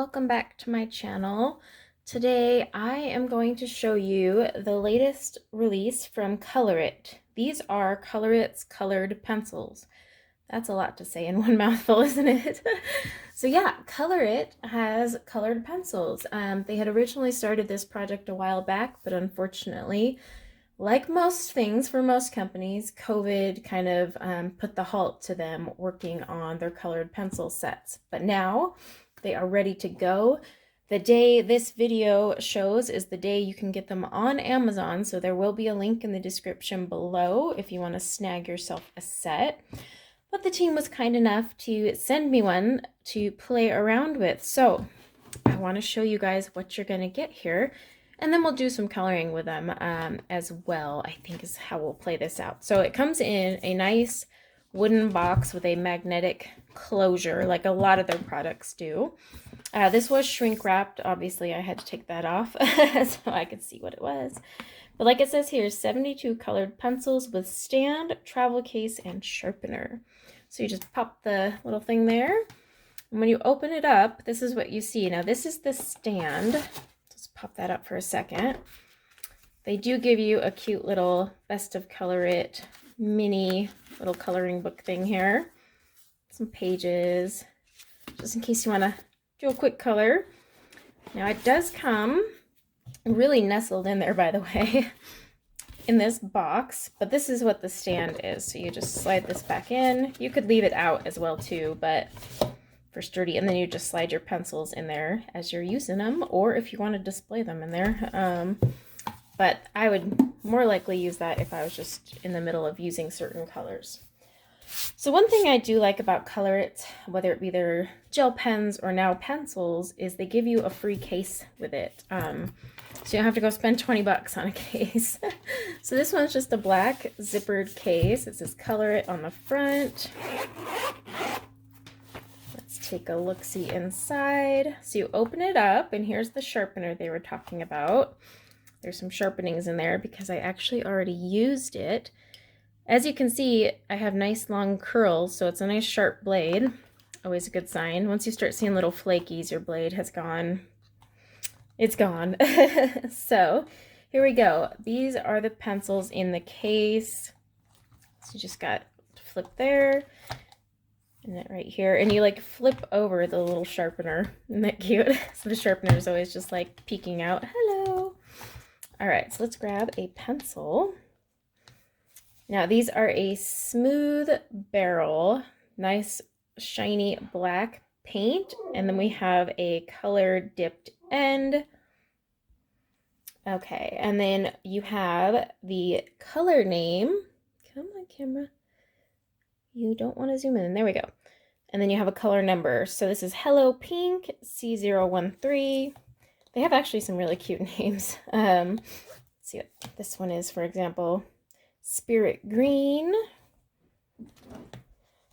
welcome back to my channel. Today I am going to show you the latest release from ColorIt. These are ColorIt's colored pencils. That's a lot to say in one mouthful, isn't it? So yeah, ColorIt has colored pencils. They had originally started this project a while back, but unfortunately, like most things for most companies, COVID kind of put the halt to them working on their colored pencil sets. But now they are ready to go. The day this video shows is the day you can get them on Amazon, so there will be a link in the description below if you want to snag yourself a set. But the team was kind enough to send me one to play around with. So I want to show you guys what you're going to get here. And then we'll do some coloring with them as well, I think is how we'll play this out. So it comes in a nice wooden box with a magnetic closure, like a lot of their products do. This was shrink wrapped. Obviously, I had to take that off so I could see what it was. But like it says here, 72 colored pencils with stand, travel case, and sharpener. So you just pop the little thing there. And when you open it up, this is what you see. Now, this is the stand. Pop that up for a second. They do give you a cute little Best of ColorIt mini little coloring book thing here. Some pages, just in case you want to do a quick color. Now it does come really nestled in there, by the way, in this box, but this is what the stand is. So you just slide this back in. You could leave it out as well too, but for sturdy, and then you just slide your pencils in there as you're using them, or if you want to display them in there. But I would more likely use that if I was just in the middle of using certain colors. So one thing I do like about ColorIt, whether it be their gel pens or now pencils, is they give you a free case with it. So you don't have to go spend 20 bucks on a case. So this one's just a black zippered case. It says ColorIt on the front. Take a look-see inside. So you open it up, and here's the sharpener they were talking about. There's some sharpenings in there because I actually already used it. As you can see, I have nice long curls, so it's a nice sharp blade. Always a good sign. Once you start seeing little flakies, your blade has gone. It's gone. So here we go. These are the pencils in the case. So you just got to flip there. And that right here, and you like flip over the little sharpener. Isn't that cute? So the sharpener is always just like peeking out. Hello. All right, so let's grab a pencil. Now these are a smooth barrel, nice shiny black paint, and then we have a color dipped end. Okay, and then you have the color name. Come on, camera. You don't want to zoom in. There we go. And then you have a color number. So this is Hello Pink C013. They have actually some really cute names. Let's see what this one is, for example. Spirit Green.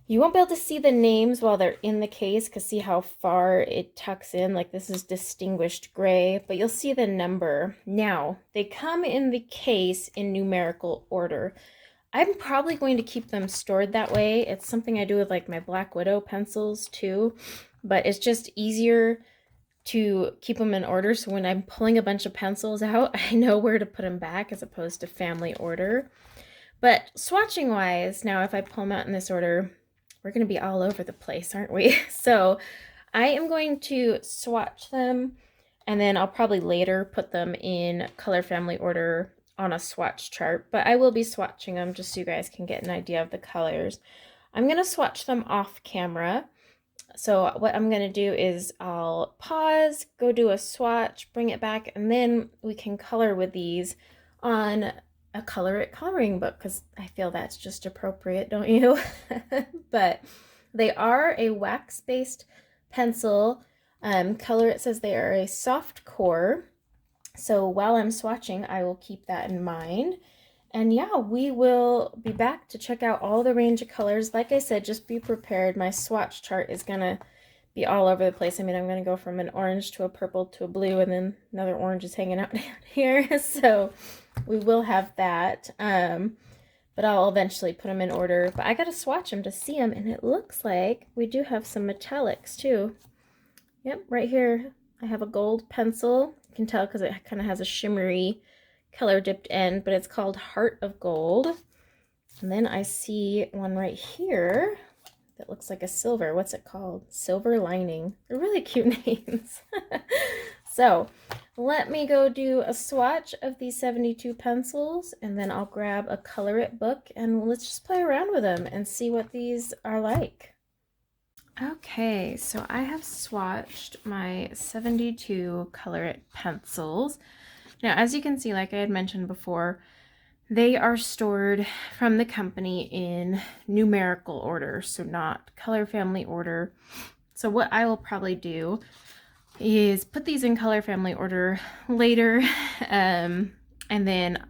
You won't be able to see the names while they're in the case because see how far it tucks in. Like this is Distinguished Gray, but you'll see the number. Now, they come in the case in numerical order. I'm probably going to keep them stored that way. It's something I do with like my Black Widow pencils too, but it's just easier to keep them in order. So when I'm pulling a bunch of pencils out, I know where to put them back as opposed to family order. But swatching wise, now if I pull them out in this order, we're going to be all over the place, aren't we? So I am going to swatch them, and then I'll probably later put them in color family order on a swatch chart, but I will be swatching them just so you guys can get an idea of the colors. I'm going to swatch them off camera. So what I'm going to do is I'll pause, go do a swatch, bring it back, and then we can color with these on a ColorIt coloring book because I feel that's just appropriate, don't you? But they are a wax-based pencil. ColorIt says they are a soft core. So while I'm swatching, I will keep that in mind. And yeah, we will be back to check out all the range of colors. Like I said, just be prepared. My swatch chart is going to be all over the place. I mean, I'm going to go from an orange to a purple to a blue, and then another orange is hanging out down here. So we will have that. But I'll eventually put them in order. But I got to swatch them to see them, and it looks like we do have some metallics too. Yep, right here I have a gold pencil. You can tell because it kind of has a shimmery color dipped end, but it's called Heart of Gold. And then I see one right here that looks like a silver. What's it called? Silver Lining. They're really cute names. So let me go do a swatch of these 72 pencils, and then I'll grab a ColorIt book and let's just play around with them and see what these are like. Okay, so I have swatched my 72 ColorIt pencils. Now, as you can see, like I had mentioned before, they are stored from the company in numerical order, so not color family order. So what I will probably do is put these in color family order later, and then,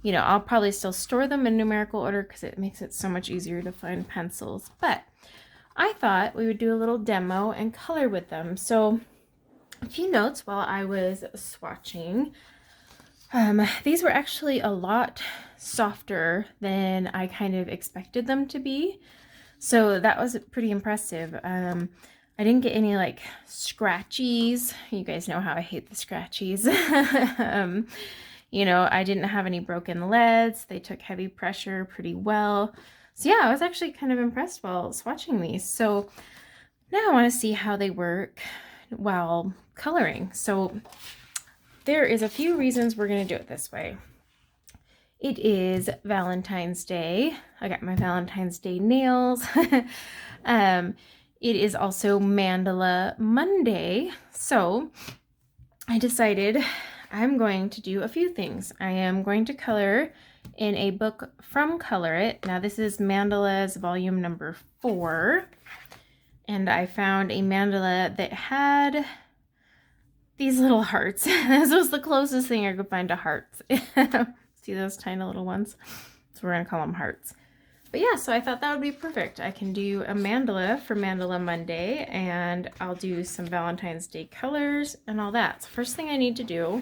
you know, I'll probably still store them in numerical order because it makes it so much easier to find pencils. But I thought we would do a little demo and color with them. So a few notes while I was swatching. These were actually a lot softer than I kind of expected them to be. So that was pretty impressive. I didn't get any like scratchies. You guys know how I hate the scratchies. You know, I didn't have any broken leads. They took heavy pressure pretty well. So yeah, I was actually kind of impressed while swatching these. So now I want to see how they work while coloring. So there is a few reasons we're going to do it this way. It is Valentine's Day. I got my Valentine's Day nails. It is also Mandala Monday. So I decided I'm going to do a few things. I am going to color in a book from ColorIt. Now this is Mandala's volume number 4. And I found a mandala that had these little hearts. This was the closest thing I could find to hearts. See those tiny little ones? So we're gonna call them hearts. But yeah, so I thought that would be perfect. I can do a mandala for Mandala Monday, and I'll do some Valentine's Day colors and all that. So first thing I need to do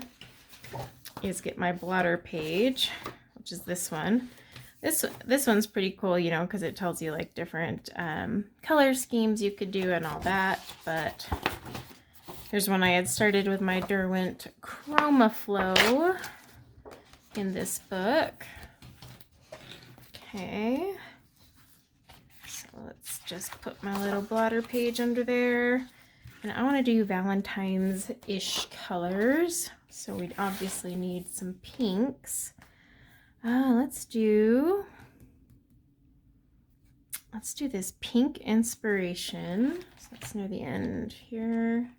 is get my blotter page, which is this one. This one's pretty cool, you know, because it tells you like different color schemes you could do and all that. But here's one I had started with my Derwent Chroma Flow in this book. Okay, so let's just put my little blotter page under there. And I want to do Valentine's-ish colors. So we'd obviously need some pinks. Let's do this pink inspiration. So that's near the end here.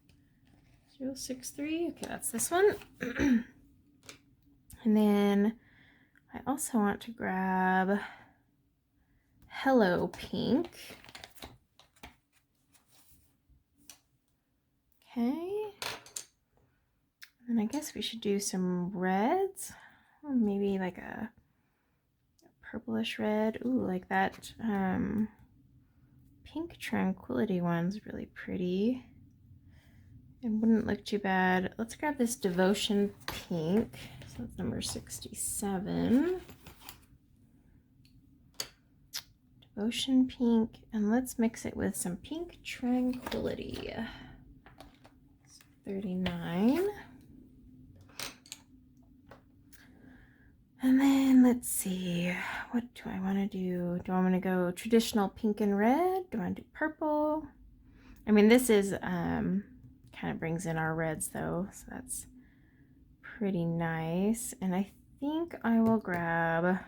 063. Okay, that's this one. And then I also want to grab Hello Pink. Okay. And I guess we should do some reds. Or maybe like a purplish red. Ooh, like that Pink Tranquility one's really pretty. It wouldn't look too bad. Let's grab this Devotion Pink. So that's number 67. Devotion Pink, and let's mix it with some Pink Tranquility. 39. And then let's see, what do I want to do? Do I want to go traditional pink and red? Do I want to do purple? I mean, this is kind of brings in our reds though, so that's pretty nice. And I think I will grab,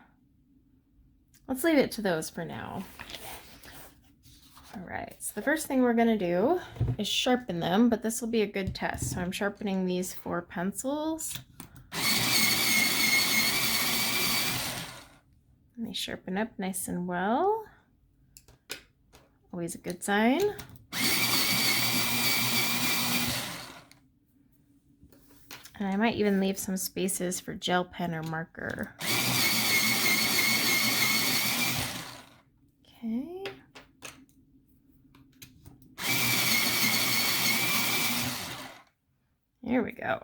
let's leave it to those for now. All right, so the first thing we're gonna do is sharpen them, but this will be a good test. So I'm sharpening these 4 pencils. And they sharpen up nice and well. Always a good sign. And I might even leave some spaces for gel pen or marker. Okay. There we go.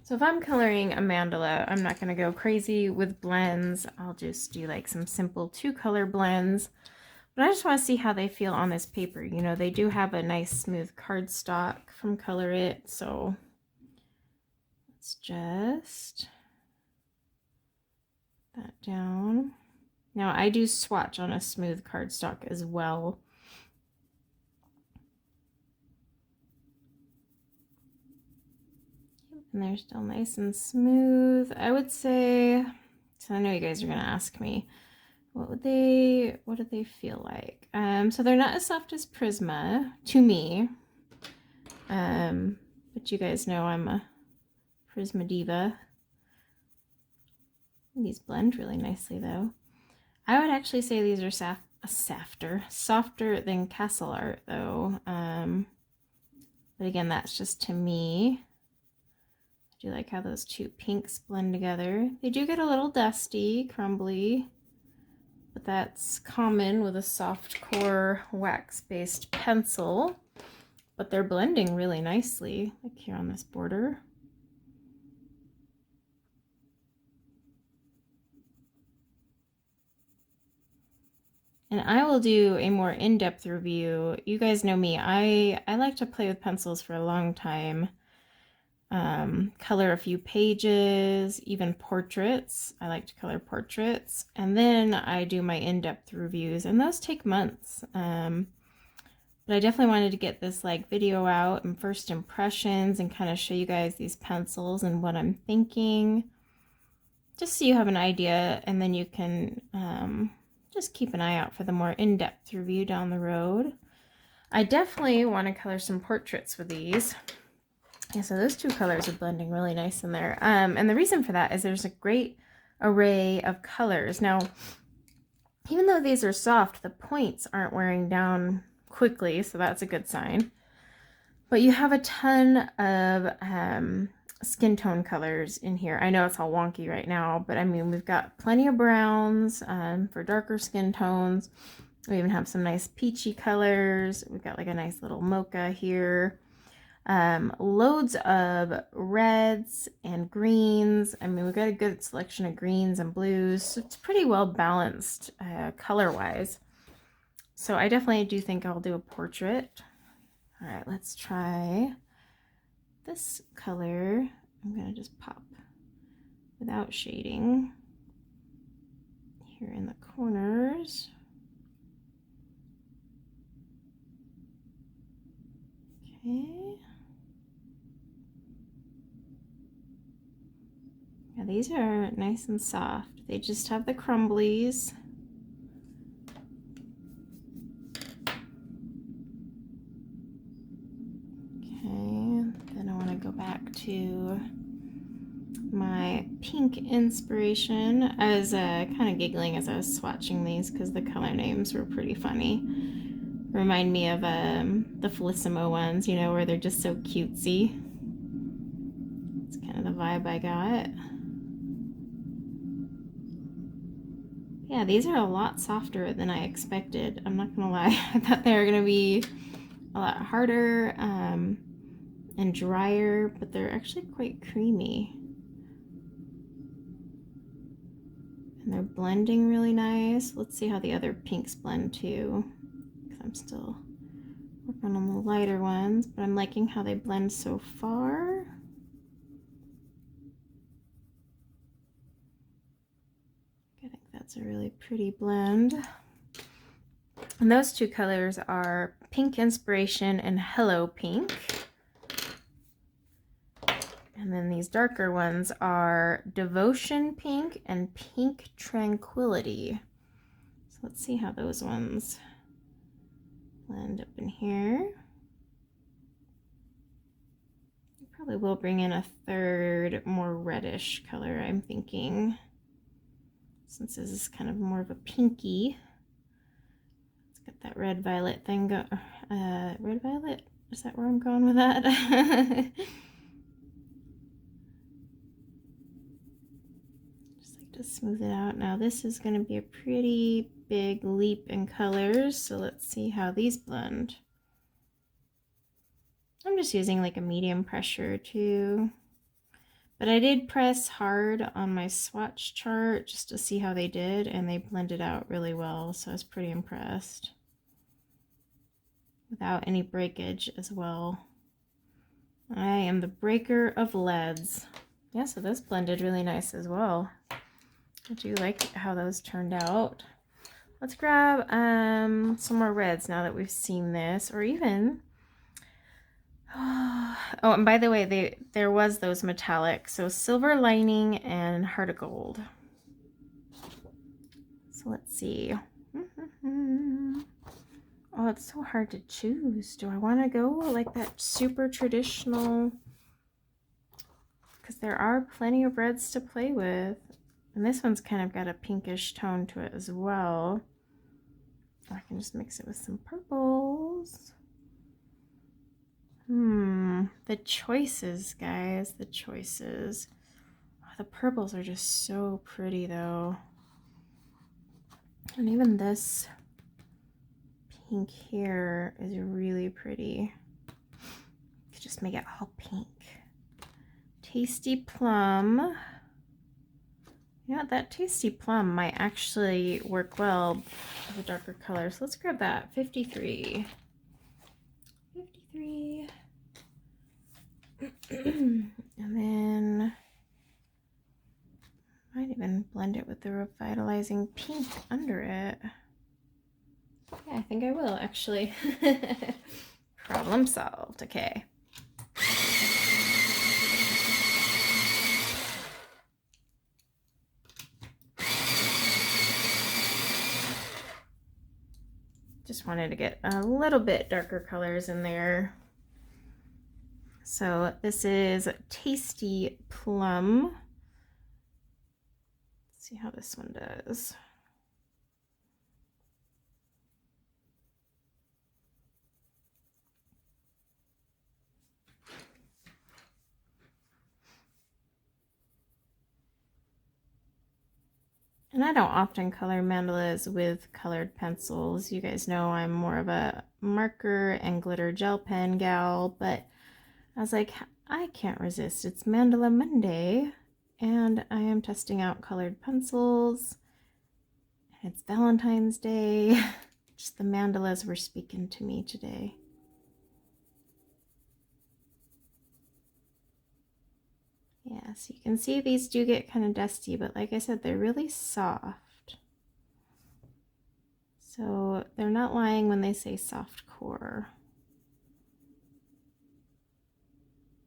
So if I'm coloring a mandala, I'm not going to go crazy with blends. I'll just do like some simple 2-color blends. But I just want to see how they feel on this paper. You know, they do have a nice smooth cardstock from ColorIt, so let's just put that down. Now I do swatch on a smooth cardstock as well. And they're still nice and smooth. I would say, so I know you guys are gonna ask me, what do they feel like? So they're not as soft as Prisma to me. But you guys know I'm a Prisma diva. These blend really nicely though. I would actually say these are softer than Castle Art though. But again, that's just to me. I do like how those two pinks blend together. They do get a little dusty, crumbly, but that's common with a soft core wax-based pencil. But they're blending really nicely, like here on this border. And I will do a more in-depth review. You guys know me, I like to play with pencils for a long time. Color a few pages, even portraits. I like to color portraits. And then I do my in-depth reviews, and those take months. But I definitely wanted to get this like video out and first impressions and kind of show you guys these pencils and what I'm thinking. Just so you have an idea, and then you can just keep an eye out for the more in-depth review down the road. I definitely want to color some portraits with these. Yeah, so those two colors are blending really nice in there. And the reason for that is there's a great array of colors. Now, even though these are soft, the points aren't wearing down quickly, so that's a good sign. But you have a ton of skin tone colors in here. I know it's all wonky right now, but I mean, we've got plenty of browns for darker skin tones. We even have some nice peachy colors. We've got like a nice little mocha here. Loads of reds and greens. I mean, we've got a good selection of greens and blues. So it's pretty well balanced color-wise. So I definitely do think I'll do a portrait. All right, let's try this color. I'm gonna just pop without shading here in the corners. Okay. Yeah, these are nice and soft. They just have the crumblies. Go back to my pink inspiration. I was kind of giggling as I was swatching these because the color names were pretty funny. Remind me of the Felissimo ones, you know, where they're just so cutesy. It's kind of the vibe I got. Yeah, these are a lot softer than I expected. I'm not gonna lie. I thought they were gonna be a lot harder and drier, but they're actually quite creamy. And they're blending really nice. Let's see how the other pinks blend too, because I'm still working on the lighter ones, but I'm liking how they blend so far. I think that's a really pretty blend. And those two colors are Pink Inspiration and Hello Pink. And then these darker ones are Devotion Pink and Pink Tranquility. So let's see how those ones blend up in here. I probably will bring in a third, more reddish color, I'm thinking. Since this is kind of more of a pinky. Let's get that red violet thing go. Red violet? Is that where I'm going with that? To smooth it out. Now this is going to be a pretty big leap in colors, so let's see how these blend. I'm just using like a medium pressure too, But I did press hard on my swatch chart just to see how they did, and they blended out really well, so I was pretty impressed. Without any breakage as well. I am the breaker of leads. Yeah, so this blended really nice as well. I do like how those turned out. Let's grab some more reds now that we've seen this, or even oh, and by the way, there was those metallic, so silver lining and heart of gold. So let's see. Oh, it's so hard to choose. Do I want to go like that super traditional? Because there are plenty of reds to play with. And this one's kind of got a pinkish tone to it as well. I can just mix it with some purples. The choices, guys, the choices. Oh, the purples are just so pretty though. And even this pink here is really pretty. You could just make it all pink. Tasty plum. You know what, that tasty plum might actually work well with a darker color. So let's grab that. 53. 53. And then I might even blend it with the revitalizing pink under it. Yeah, I think I will actually. Problem solved. Okay. Just wanted to get a little bit darker colors in there. So this is Tasty Plum. Let's see how this one does. And I don't often color mandalas with colored pencils. You guys know I'm more of a marker and glitter gel pen gal, but I was like, I can't resist. It's Mandala Monday, and I am testing out colored pencils. It's Valentine's Day. Just the mandalas were speaking to me today. Yeah, so you can see these do get kind of dusty, but like I said, they're really soft. So they're not lying when they say soft core.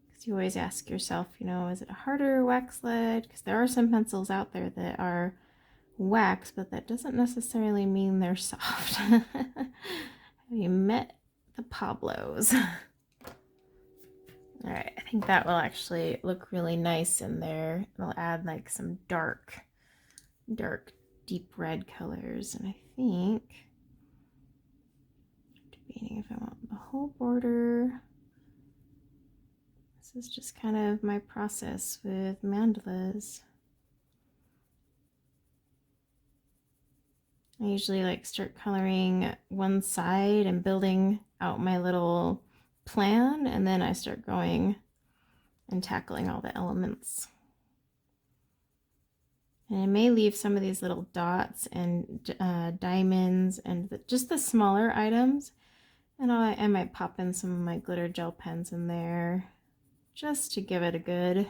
Because you always ask yourself, you know, is it a harder wax lead? Because there are some pencils out there that are wax, but that doesn't necessarily mean they're soft. Have you met the Pablos? All right, I think that will actually look really nice in there. It'll add like some dark, deep red colors. And I think, debating if I want the whole border. This is just kind of my process with mandalas. I usually like start coloring one side and building out my little plan, and then I start going and tackling all the elements. And I may leave some of these little dots and diamonds and just the smaller items, and I might pop in some of my glitter gel pens in there just to give it a good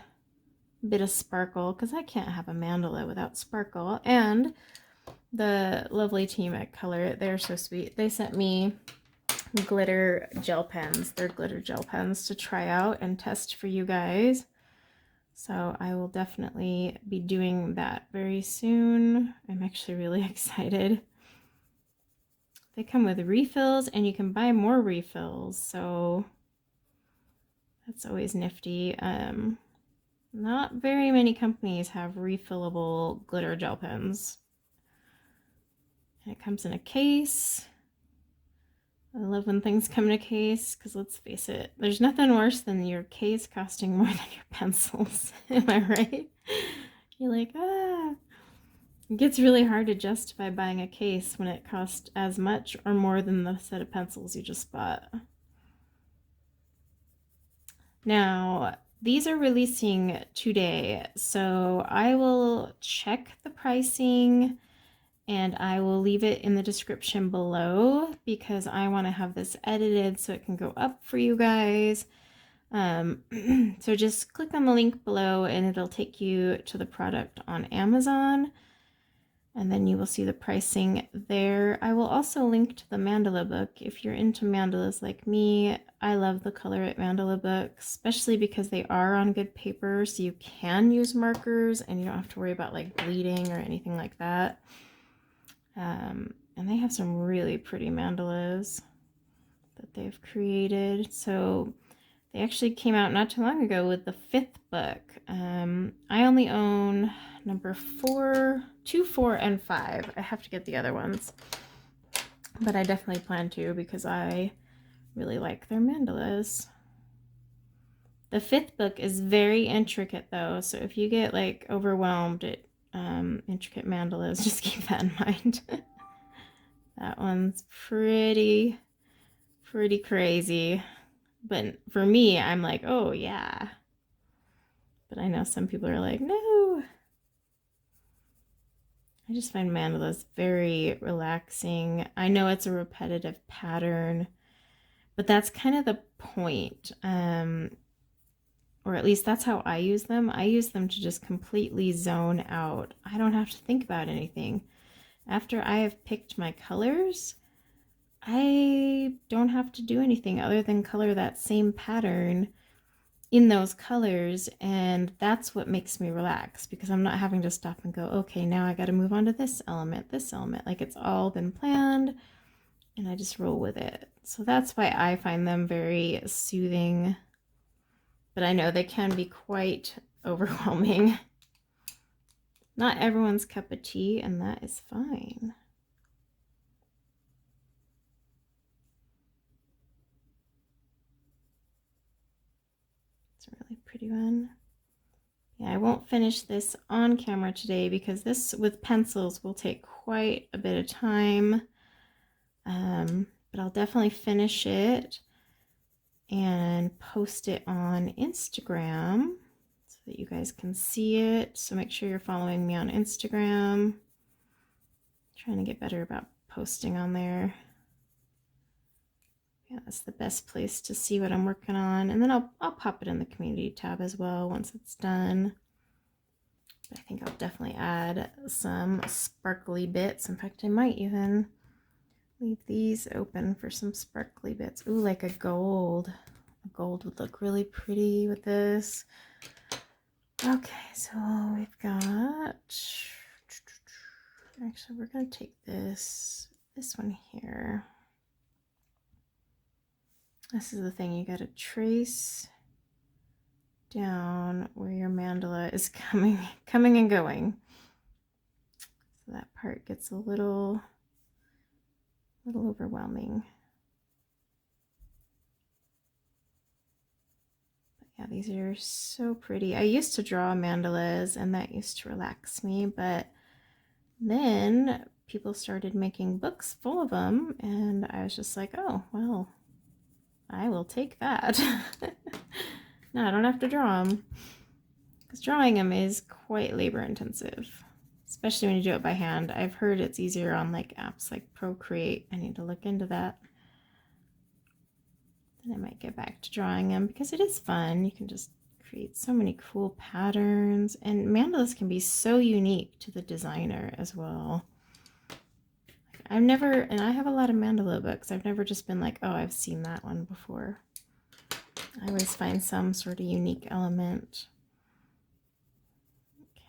bit of sparkle, because I can't have a mandala without sparkle. And the lovely team at ColorIt, they're so sweet. They sent me glitter gel pens. They're glitter gel pens to try out and test for you guys. So I will definitely be doing that very soon. I'm actually really excited. They come with refills, and you can buy more refills, so that's always nifty. Not very many companies have refillable glitter gel pens. And it comes in a case. I love when things come in a case, because let's face it, there's nothing worse than your case costing more than your pencils. Am I right? You're like, ah. It gets really hard to justify buying a case when it costs as much or more than the set of pencils you just bought. Now, These are releasing today, so I will check the pricing and I will leave it in the description below because I want to have this edited so it can go up for you guys. So just click on the link below and it'll take you to the product on Amazon. And then you will see the pricing there. I will also link to the mandala book. If you're into mandalas like me, I love the ColorIt mandala book, especially because they are on good paper, so you can use markers and you don't have to worry about like bleeding or anything like that. And they have some really pretty mandalas that they've created. So they actually came out not too long ago with the 5th book. I only own number 4, 2, 4, and 5. I have to get the other ones, but I definitely plan to because I really like their mandalas. The 5th book is very intricate though, so if you get like overwhelmed at intricate mandalas, just keep that in mind. That one's pretty crazy. But for me, I'm like, oh yeah. But I know some people are like, no. I just find mandalas very relaxing. I know it's a repetitive pattern, but that's kind of the point. Or at least that's how I use them. I use them to just completely zone out. I don't have to think about anything. After I have picked my colors, I don't have to do anything other than color that same pattern in those colors, and that's what makes me relax because I'm not having to stop and go, okay, now I got to move on to this element. Like it's all been planned and I just roll with it. So that's why I find them very soothing, but I know they can be quite overwhelming. Not everyone's cup of tea, and that is fine. It's a really pretty one. Yeah, I won't finish this on camera today because this with pencils will take quite a bit of time. But I'll definitely finish it and post it on Instagram so that you guys can see it. So make sure you're following me on Instagram. I'm trying to get better about posting on there. Yeah, that's the best place to see what I'm working on. And then I'll pop it in the community tab as well once it's done. But I think I'll definitely add some sparkly bits. In fact, I might even leave these open for some sparkly bits. Ooh, like a gold. A gold would look really pretty with this. Okay, so we've got... Actually, we're going to take this one here. This is the thing, you got to trace down where your mandala is coming and going. So that part gets a little overwhelming. But yeah, these are so pretty. I used to draw mandalas and that used to relax me, but then people started making books full of them and I was just like, oh, well, I will take that. No, I don't have to draw them because drawing them is quite labor intensive, especially when you do it by hand. I've heard it's easier on like apps like Procreate. I need to look into that. Then I might get back to drawing them because it is fun. You can just create so many cool patterns, and mandalas can be so unique to the designer as well. I've never, and I have a lot of mandala books, I've never just been like, oh, I've seen that one before. I always find some sort of unique element.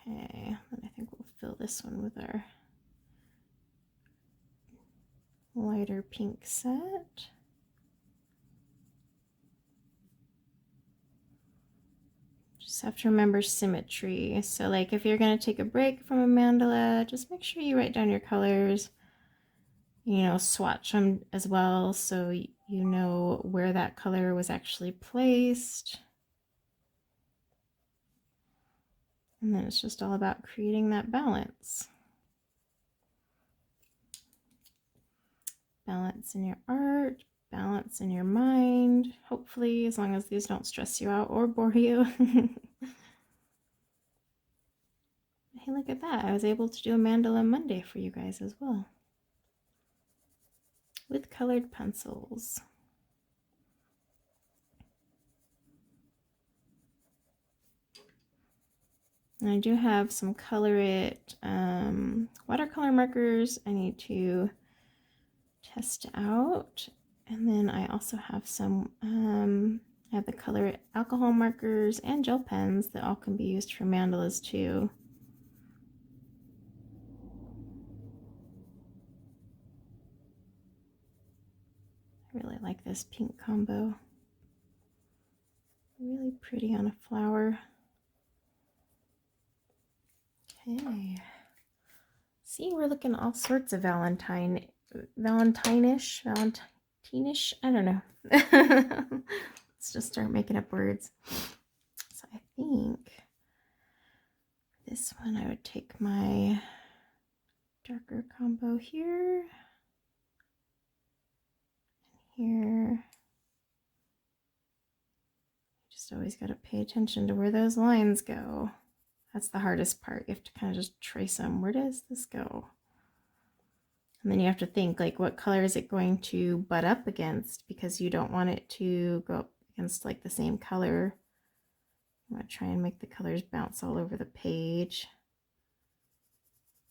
Okay, then I think we'll fill this one with our lighter pink set. Just have to remember symmetry. So like if you're going to take a break from a mandala, just make sure you write down your colors. You know, swatch them as well so you know where that color was actually placed. And then it's just all about creating that balance. Balance in your art, balance in your mind, hopefully, as long as these don't stress you out or bore you. Hey, look at that. I was able to do a mandala Monday for you guys as well with colored pencils. And I do have some ColorIt watercolor markers I need to test out. And then I also have some, I have the ColorIt alcohol markers and gel pens that all can be used for mandalas too. I really like this pink combo. Really pretty on a flower. Okay. See, we're looking all sorts of Valentine-ish, I don't know. Let's just start making up words. So I think this one I would take my darker combo here, and here. Just always got to pay attention to where those lines go. That's the hardest part. You have to kind of just trace them. Where does this go? And then you have to think, like, what color is it going to butt up against? Because you don't want it to go up against like the same color. I'm going to try and make the colors bounce all over the page.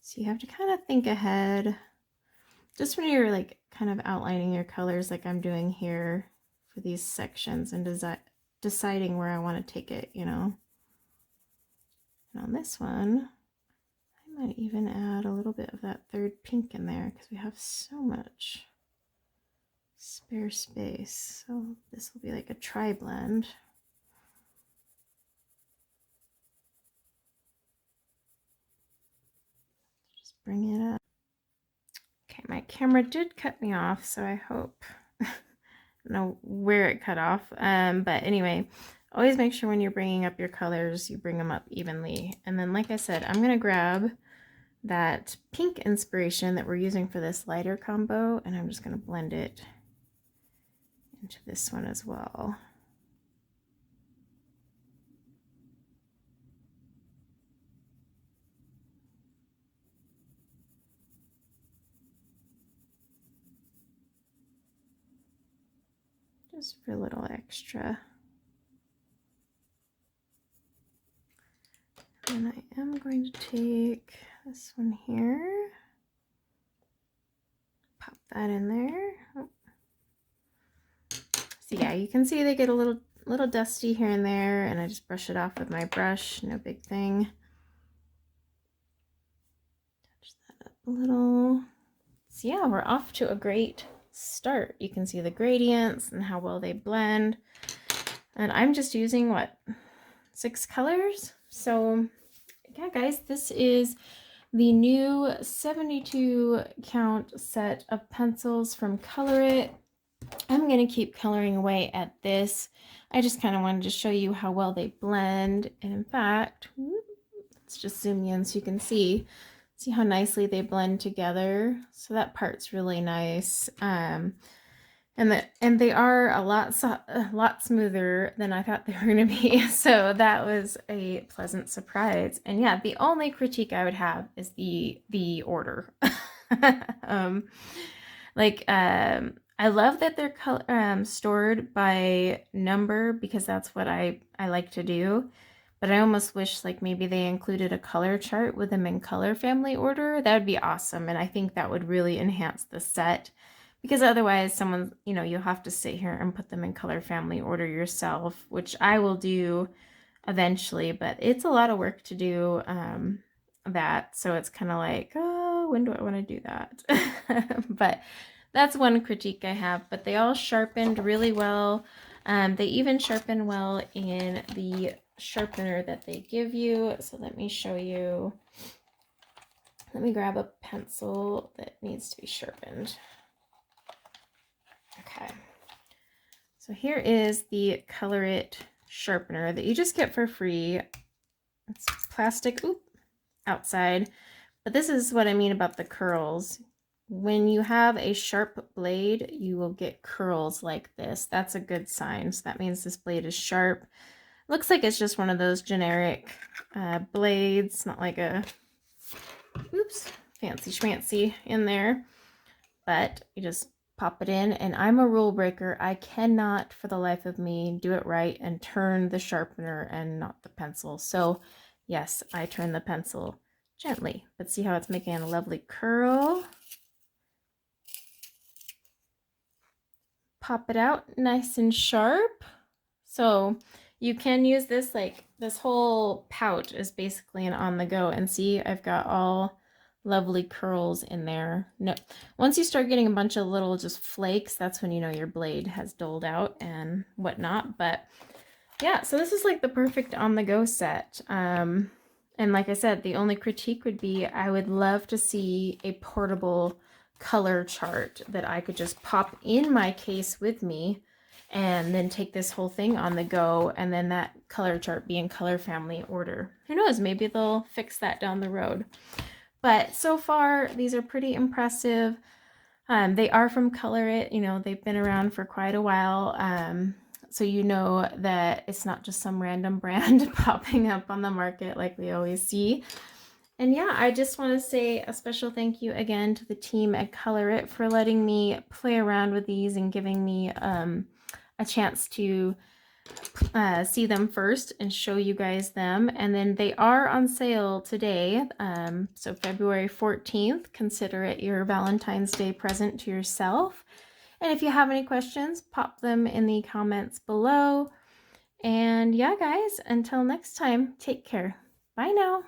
So you have to kind of think ahead. Just when you're like kind of outlining your colors like I'm doing here for these sections and deciding where I want to take it, you know. And on this one, I might even add a little bit of that third pink in there because we have so much spare space. So this will be like a tri-blend. Just bring it up. Okay, my camera did cut me off, so I hope I don't know where it cut off. But anyway, always make sure when you're bringing up your colors, you bring them up evenly. And then, like I said, I'm going to grab that pink inspiration that we're using for this lighter combo, and I'm just going to blend it into this one as well. Just for a little extra. And I am going to take this one here, pop that in there. Oh. So yeah, you can see they get a little dusty here and there, and I just brush it off with my brush, no big thing. Touch that up a little. So yeah, we're off to a great start. You can see the gradients and how well they blend. And I'm just using, what, 6 colors? So yeah, guys, this is the new 72 count set of pencils from ColorIt. I'm going to keep coloring away at this. I just kind of wanted to show you how well they blend. And in fact, let's just zoom in so you can see how nicely they blend together. So that part's really nice. And they are a lot smoother than I thought they were going to be. So that was a pleasant surprise. And yeah, the only critique I would have is the order. I love that they're stored by number because that's what I like to do. But I almost wish like maybe they included a color chart with them in color family order. That would be awesome. And I think that would really enhance the set. Because otherwise you'll have to sit here and put them in color family order yourself, which I will do eventually, but it's a lot of work to do that. So it's kind of like, oh, when do I want to do that? But that's one critique I have, but they all sharpened really well. They even sharpen well in the sharpener that they give you. So let me show you. Let me grab a pencil that needs to be sharpened. Okay, so here is the ColorIt sharpener that you just get for free. It's plastic, outside, but this is what I mean about the curls. When you have a sharp blade, you will get curls like this. That's a good sign. So that means this blade is sharp. Looks like it's just one of those generic blades, not like a, oops, fancy schmancy in there. But you just pop it in, and I'm a rule breaker. I cannot for the life of me do it right and turn the sharpener and not the pencil. So yes, I turn the pencil gently, but see how it's making a lovely curl. Pop it out nice and sharp. So you can use this, like this whole pouch is basically an on the go, and see, I've got all lovely curls in there. No, once you start getting a bunch of little just flakes, that's when you know your blade has dulled out and whatnot. But yeah, so this is like the perfect on the go set. And like I said, the only critique would be I would love to see a portable color chart that I could just pop in my case with me and then take this whole thing on the go, and then that color chart be in color family order. Who knows, maybe they'll fix that down the road. But so far, these are pretty impressive. They are from ColorIt, you know, they've been around for quite a while. So you know that it's not just some random brand popping up on the market like we always see. And yeah, I just want to say a special thank you again to the team at ColorIt for letting me play around with these and giving me a chance to see them first and show you guys them. And then they are on sale today, so February 14th. Consider it your Valentine's Day present to yourself. And if you have any questions, pop them in the comments below. And yeah, guys, until next time, take care. Bye now.